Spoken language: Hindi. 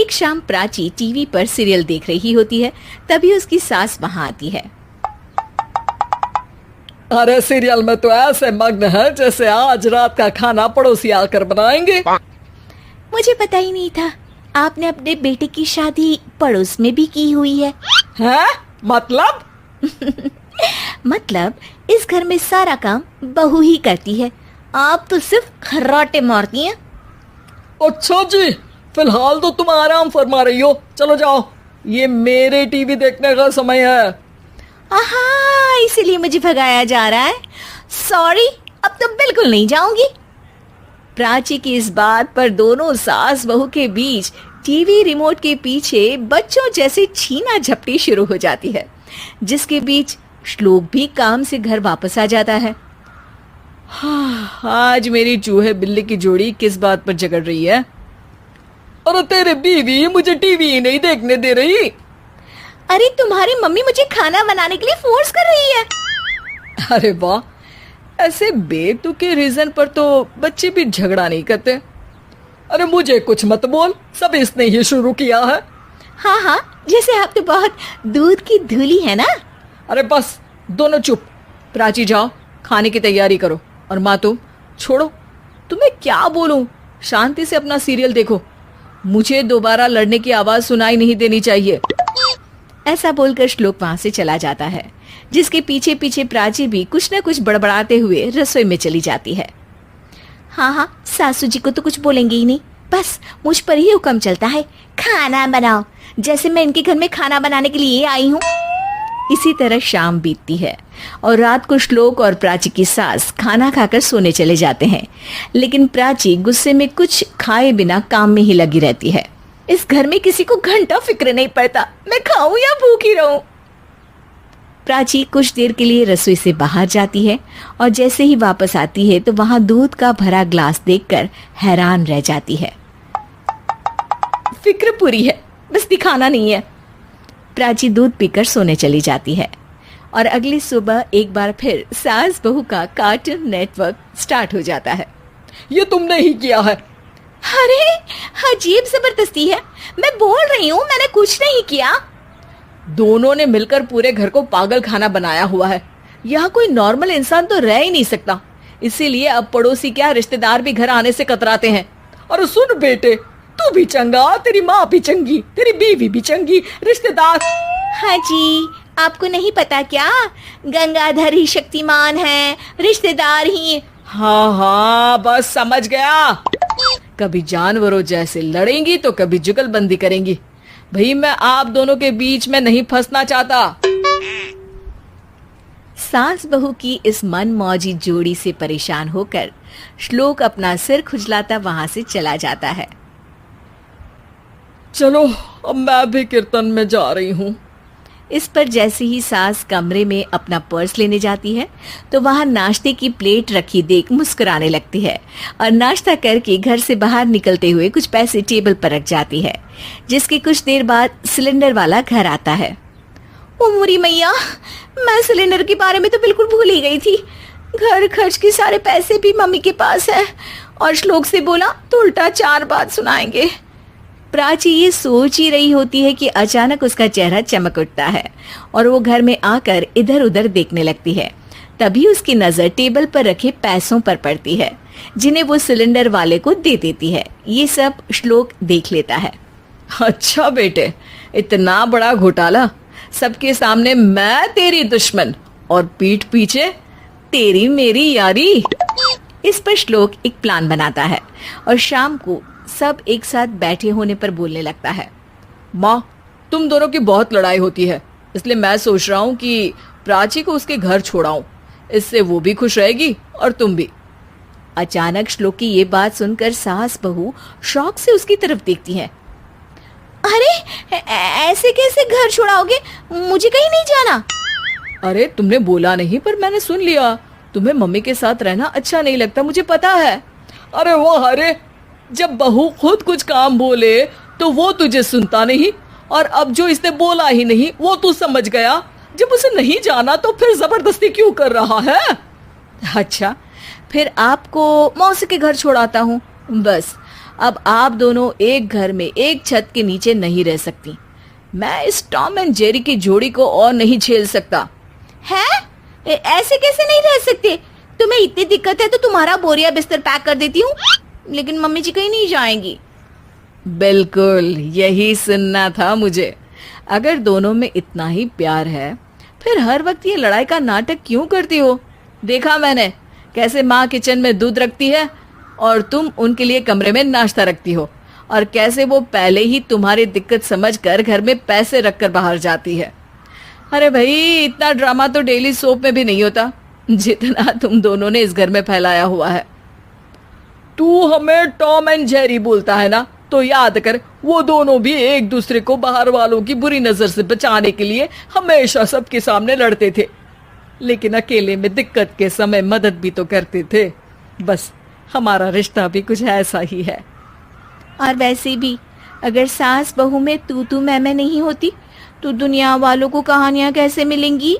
एक शाम प्राची टीवी पर सीरियल देख रही होती है। तभी उसकी सास वहां आती है। अरे सीरियल में तो ऐसे मग्न है जैसे आज रात का खाना पड़ोसी आकर बनाएंगे। मुझे पता ही नहीं था आपने अपने बेटे की शादी पड़ोस में भी की हुई है। हैं? मतलब? मतलब इस घर में सारा काम बहू ही करती है, आप तो सिर्फ खर्राटे मारती हैं। अच्छा जी, फिलहाल तो तुम आराम फरमा रही हो, चलो जाओ, ये मेरे टीवी देखने का समय है। आहा, इसीलिए मुझे भगाया जा रहा है। सॉरी, अब तो बिल्कुल नहीं जाऊंगी। प्राची की इस बात पर दोनों सास बहू के बीच टीवी रिमोट के पीछे बच्चों जैसे छीना झपटी शुरू हो जाती है, जिसके बीच श्लोक भी काम से घर वापस आ जाता है। आज मेरी चूहे बिल्ली की जोड़ी किस बात पर झगड़ रही है? अरे तेरे बीवी मुझे टीवी ही नहीं देखने दे रही। अरे तुम्हारी मम्मी मुझे खाना बनाने के लिए फोर्स कर रही है। अरे वाह, ऐसे बेतुके रीजन पर तो बच्चे भी झगड़ा नहीं करते। अरे मुझे कुछ मत बोल, सब इसने ही शुरू किया है। हाँ हाँ, जैसे आप तो बहुत दूध की धूली है ना। अरे बस, दोनों चुप। प्राची जाओ, खाने की तैयारी करो। और माँ तुम छोड़ो, तुम्हें क्या बोलूं, शांति से अपना सीरियल देखो, मुझे दोबारा लड़ने की आवाज सुनाई नहीं देनी चाहिए। ऐसा बोलकर श्लोक वहां से चला जाता है, जिसके पीछे पीछे प्राची भी कुछ न कुछ बड़बड़ाते हुए रसोई में चली जाती है। हाँ हाँ, सासू जी को तो कुछ बोलेंगे ही नहीं, बस मुझ पर ही हुक्म चलता है, खाना बनाओ, जैसे मैं इनके घर में खाना बनाने के लिए आई हूँ। इसी तरह शाम बीतती है और रात को श्लोक और प्राची की सास खाना खाकर सोने चले जाते हैं, लेकिन प्राची गुस्से में कुछ खाए बिना काम में ही लगी रहती है। इस घर में किसी को घंटा फिक्र नहीं पड़ता, मैं खाऊं या भूखी रहूं। प्राची कुछ देर के लिए रसोई से बाहर जाती है और जैसे ही वापस आती है तो वहां दूध का भरा ग्लास देखकर हैरान रह जाती है। फिक्र पूरी है, बस दिखाना नहीं है। प्राची दूध पीकर सोने चली जाती है और अगली सुबह एक बार फिर सास बहू का कार्टून नेटवर्क स्टार्ट हो जाता है। ये तुमने ही किया है। अरे अजीब जबरदस्ती है, मैं बोल रही हूँ मैंने कुछ नहीं किया। दोनों ने मिलकर पूरे घर को पागल खाना बनाया हुआ है। यहाँ कोई नॉर्मल इंसान तो रह ही नहीं सकता, इसीलिए अब पड़ोसी क्या रिश्तेदार भी घर आने से कतराते हैं। और सुन बेटे, तू भी चंगा, तेरी माँ भी चंगी, तेरी बीवी भी चंगी, रिश्तेदार। हाँ जी, आपको नहीं पता क्या, गंगाधर ही शक्तिमान है, रिश्तेदार ही। हाँ हाँ, बस समझ गया। कभी जानवरों जैसे लड़ेंगी तो कभी जुगलबंदी करेंगी। भाई मैं आप दोनों के बीच में नहीं फंसना चाहता। सास बहू की इस मनमौजी जोड़ी से परेशान होकर श्लोक अपना सिर खुजलाता वहां से चला जाता है। चलो अब मैं भी कीर्तन में जा रही हूँ। इस पर जैसे ही सास कमरे में अपना पर्स लेने जाती है तो वहां नाश्ते की प्लेट रखी देख मुस्कुराने लगती है और नाश्ता करके घर से बाहर निकलते हुए कुछ पैसे टेबल पर रख जाती है, जिसके कुछ देर बाद सिलेंडर वाला घर आता है। ओ मुरी मैया, मैं सिलेंडर के बारे में तो बिल्कुल भूल ही गई थी। घर खर्च के सारे पैसे भी मम्मी के पास है और श्लोक से बोला तो उल्टा 4 बात सुनाएंगे। प्राची ये सोच ही रही होती है कि अचानक उसका चेहरा चमक उठता है और वो घर में आकर इधर उधर देखने लगती है। तभी उसकी नजर टेबल पर रखे पैसों पर पड़ती है, जिन्हें वो सिलेंडर वाले को दे देती है। ये सब श्लोक देख लेता है। अच्छा बेटे, इतना बड़ा घोटाला, सबके सामने मैं तेरी दुश्मन और पीठ पीछे तेरी मेरी यारी। इस पर श्लोक एक प्लान बनाता है और शाम को सब एक साथ बैठे होने पर बोलने लगता है। माँ, तुम दोनों की बहुत लड़ाई होती है, इसलिए मैं सोच रहा हूँ कि प्राची को उसके घर छोड़ाऊं, इससे वो भी खुश रहेगी और तुम भी। अचानक श्लोक की ये बात सुनकर सास बहू शौक से उसकी तरफ देखती हैं। अरे ऐसे कैसे घर छोड़ाओगे, मुझे कहीं नहीं जाना। अरे तुमने बोला नहीं पर मैंने सुन लिया, तुम्हें मम्मी के साथ रहना अच्छा नहीं लगता, मुझे पता है। अरे वो अरे, जब बहू खुद कुछ काम बोले तो वो तुझे सुनता नहीं, और अब जो इसने बोला ही नहीं वो तू समझ गया। जब उसे नहीं जाना तो फिर जबरदस्ती क्यों कर रहा है? अच्छा, फिर आपको मौसी के घर छोड़ाता हूँ, बस अब आप दोनों एक घर में एक छत के नीचे नहीं रह सकती। मैं इस टॉम एंड जेरी की जोड़ी को और नहीं झेल सकता। है? ऐसे कैसे नहीं रह सकते? तुम्हें इतनी दिक्कत है तो तुम्हारा बोरिया बिस्तर पैक कर देती हूँ, लेकिन मम्मी जी कहीं नहीं जाएंगी। बिल्कुल यही सुनना था मुझे। अगर दोनों में इतना ही प्यार है फिर हर वक्त ये लड़ाई का नाटक क्यों करती हो? देखा मैंने कैसे माँ किचन में दूध रखती है और तुम उनके लिए कमरे में नाश्ता रखती हो, और कैसे वो पहले ही तुम्हारी दिक्कत समझकर घर में पैसे रखकर बाहर जाती है। अरे भाई, इतना ड्रामा तो डेली सोप में भी नहीं होता जितना तुम दोनों ने इस घर में फैलाया हुआ है। तू हमें टॉम एंड जेरी बोलता है ना, तो याद कर वो दोनों भी एक दूसरे को बाहर वालों की बुरी नजर से बचाने के लिए हमेशा सबके सामने लड़ते थे, लेकिन अकेले में दिक्कत के समय मदद भी तो करते थे। बस हमारा रिश्ता भी कुछ ऐसा ही है। और वैसे भी अगर सास बहू में तू मैं नहीं होती तो दुनिया वालों को कहानियां कैसे मिलेंगी?